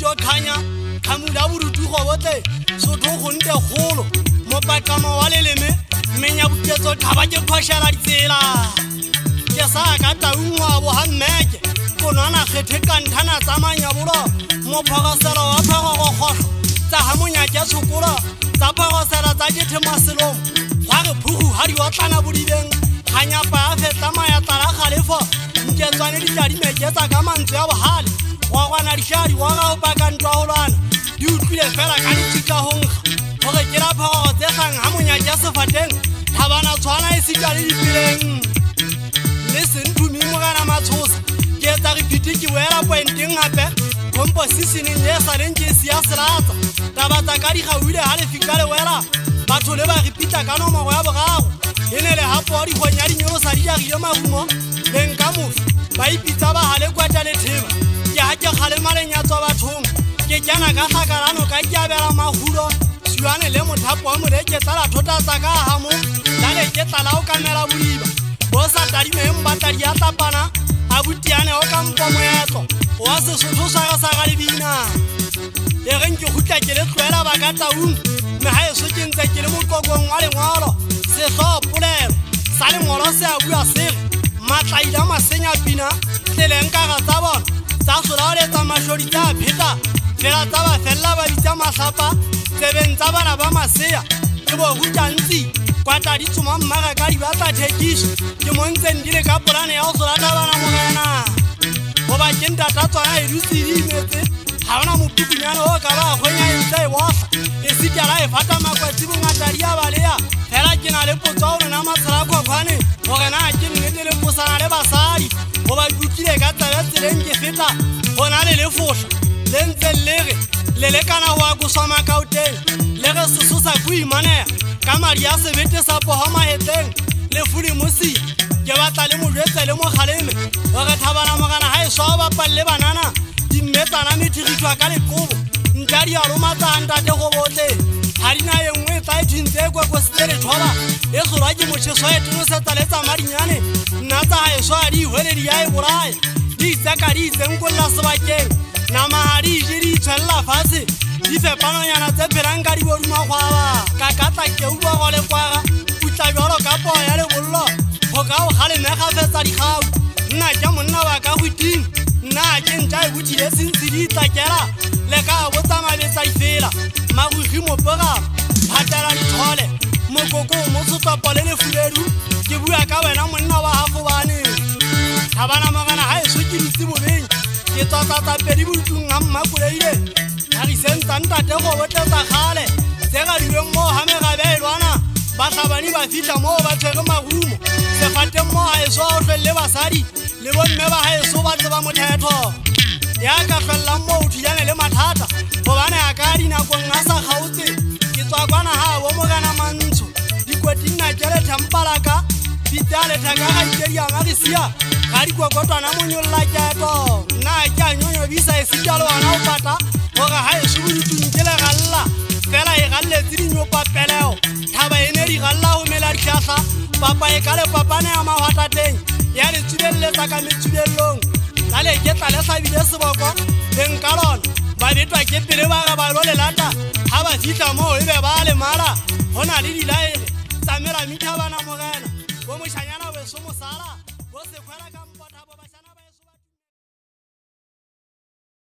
leqito Kh'anya khamula burutu go botle sotho go nte golo mo pakamo wa leleme menya buketso thaba ke khoshela ditsela ke sa ka taungwa bo ha mmeke konana kgethe kanthana tsamanya bolo mo phagoselo wa phago go khotlo tsa hamonya ke tshokolo tsa phagosela tsa ke themaselo ga re phugu ha di watlana bodileng Kh'anya pa fetla maya tala khalefo nke tswane di tadi meketsa ka mantse ya bohale wa gwana dishari wa ga ba ka ntwa holwana di utlwile fela ka ditshika hongga hore ke la phago tse sang hamonya ke sefateng thabana tshwana e sika le dipeleng listen to me mogana matshosa ke tsa re pitiki wela pointeng hape composition ye sa lenge sia selatsa tabatsa ka di gawile ha le fikale wela batho le ba repeata ka nomoro ya bogago ene le hapo di gonya di nyolosa di agile mahumo beng ka mofu ba ipitsa ba hale kwata le theba ke ha ke khale malenya tswa bathong ke jana ka sakarano ka ke abela mahulo siwane le mothapo wa modeke tsala thota tsa ka hamo la le ke tsala o kamera buliba bosa tadi me mbata di atapana abutiane o ka mpo moetlo wa se sotho sa ga lebina e reng ke hutla ke le tloela ba ka taung me ha e so ke ntse ke le mokokong wa lengwalo se sopolelo sa lengwalo se a bua sere matlaila masenya pina tleleng ka ga tsa bona tsa sola le tsa mashodi tsa pheta fela tsa ba fella ba bitsa mahlapa tsebeng tsa bana ba masea ke bo hutantsi kwata di tsoma mmaga ka di batla thekiso ke montseng di le ka polane ya go sola ta bana mogena go ba ke ntata tswana e dutse di imetse ga ona mopukunyane o ka ba kgwenya e ntse e bosa e sikela e fata makwatsi bongata di a balea fela ke na le potso o lona matshela kgokgwane gore na ke nnete le posana le basadi go ba kutlile ka tsebe tseleng ke feta go na le lefoša le ntse lege le lekana go a koswa makauteng le ge sesosa ko imanega ka madi a sebete sa pogo magetleng le fodi mosia ke batla le molwetse le mogaleme gore thabana mogana ga e swa o bapalele banana dimmetsana methigitšwa ka lekobo nka di alomatsantate go botle ga dina ye nngwe e tla e thintse e kwekositse lethoba e sorwa ke motšheso e tenosetsa le tsamadinyane nna tsa ga e swa di ihweledi ya e bolaya di itseka di itsenkolola sebakeng nama ga di ije di itshwelela fatshe di fepanonyana tse phelang ka dibodumagwaba ka katla ke ua go lekwaga putla bjalo ka poo ya lebollo go ka o galemega fetsa dikgau nna ke monna ba ka goting nna ke ntša e bothile sentse di itlakela le ka botsa mabetsa difela magogi mopegama phatela dithole mokoko mo setopo le lefuledu ke bua ka wena monna wa gafobane thabana mogana ga e so ke dutse bobeng ke tsatsatsa pedi bodutung ga mmakoleile agisentsantate go botletsa kgale tse gadiweng mo gamegabe e lwana batlhabani ba fitlha moo ba tshwere magumo sefateng mo ga e so a o tlwelele basadi le bomme ba ga e so ba tseba mothetho ya ka tlwelelang mo o thujane le mathata gobane a ka dinakong a sa kgaotse ke tswa kwana ga bo mogana mantsho dikoti nna ke lethempalaka fita lethaka ga ikediang a ge sia ga dikokotwana monyolola keto nna ke a nyonyobisa e sejalo wana o pata gore ga e sobodutung ke le galla fela e galletse dinyopapeleo thaba e ne di galla go mela ditlhatlha papa e ka le papane ya mahwatateng ya le tsubelletsa ka metsubellong la le ke tla le tlhabile seboko beng ka lona ba betwa ke pele ba ga ba lo le lata ga ba fitlha moo e be ba le mala go na le dilaele tsamela mithabana mogena bo mošanyana weso mosala bo sekgwela ka